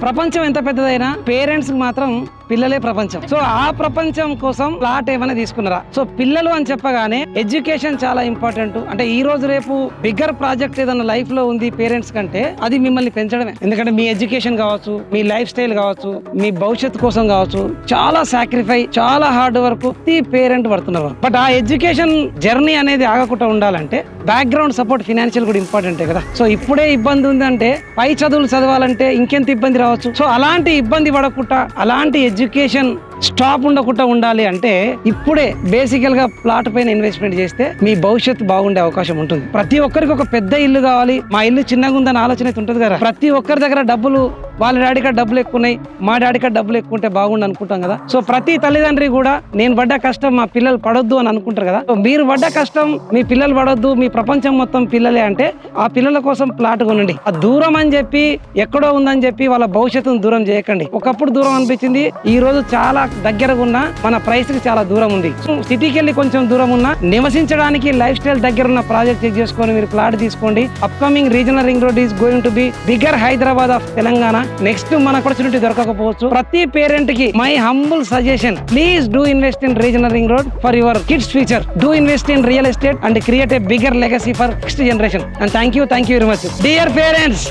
ప్రపంచం ఎంత పెద్దదైనా పేరెంట్స్ మాత్రం పిల్లలే ప్రపంచం. సో ఆ ప్రపంచం కోసం ప్లాట్ ఏమైనా తీసుకున్నారా? సో పిల్లలు అని చెప్పగానే ఎడ్యుకేషన్ చాలా ఇంపార్టెంట్. అంటే ఈ రోజు రేపు బిగ్గర్ ప్రాజెక్ట్ ఏదైనా లైఫ్ లో ఉంది పేరెంట్స్ కంటే అది మిమ్మల్ని పెంచడమే. ఎందుకంటే మీ ఎడ్యుకేషన్ కావచ్చు, మీ లైఫ్ స్టైల్ కావచ్చు, మీ భవిష్యత్తు కోసం కావచ్చు, చాలా సాక్రిఫై, చాలా హార్డ్ వర్క్ ప్రతి పేరెంట్ పడుతున్నారు. బట్ ఆ ఎడ్యుకేషన్ జర్నీ అనేది ఆగకుండా ఉండాలంటే బ్యాక్గ్రౌండ్ సపోర్ట్ ఫినాన్షియల్ కూడా ఇంపార్టెంటే కదా. సో ఇప్పుడే ఇబ్బంది ఉందంటే పై చదువులు చదవాలంటే ఇంకెంత ఇబ్బంది రావచ్చు. సో అలాంటి ఇబ్బంది పడకుండా, అలాంటి ఎడ్యుకేషన్ స్టాప్ ఉండకుండా ఉండాలి అంటే ఇప్పుడే బేసికల్ గా ప్లాట్ పైన ఇన్వెస్ట్మెంట్ చేస్తే మీ భవిష్యత్తు బాగుండే అవకాశం ఉంటుంది. ప్రతి ఒక్కరికి ఒక పెద్ద ఇల్లు కావాలి, మా ఇల్లు చిన్నగా ఉందని ఆలోచన అయితే ఉంటుంది కదా. ప్రతి ఒక్కరి దగ్గర డబ్బులు, వాళ్ళ డాడీ కాడ డబ్బులు ఎక్కువ ఉన్నాయి, మా డాడీ కాడ డబ్బులు ఎక్కువ ఉంటే బాగుండు అనుకుంటాం కదా. సో ప్రతి తల్లిదండ్రి కూడా నేను పడ్డ కష్టం మా పిల్లలు పడొద్దు అని అనుకుంటారు కదా. సో మీరు పడ్డ కష్టం మీ పిల్లలు పడొద్దు, మీ ప్రపంచం మొత్తం పిల్లలే అంటే ఆ పిల్లల కోసం ప్లాట్ కొనండి. ఆ దూరం అని చెప్పి ఎక్కడో ఉందని చెప్పి వాళ్ళ భవిష్యత్తును దూరం చేయకండి. ఒకప్పుడు దూరం అనిపించింది, ఈ రోజు చాలా దగ్గరగా ఉన్న మన ప్రైస్ కి చాలా దూరం ఉంది. సిటీకి వెళ్ళి కొంచెం దూరం ఉన్న నివసించడానికి లైఫ్ స్టైల్ దగ్గర ఉన్న ప్రాజెక్ట్ చెక్ చేసుకొని మీరు ప్లాట్ తీసుకోండి. Upcoming regional ring road is going to be bigger Hyderabad of Telangana. Next మన ఆపర్చునిటీ దొరకకపోవచ్చు. ప్రతి పేరెంట్ కి my humble suggestion, please do invest in regional ring road for your kids future. Do invest in real estate and create a bigger legacy for next generation. And thank you very much. Dear parents,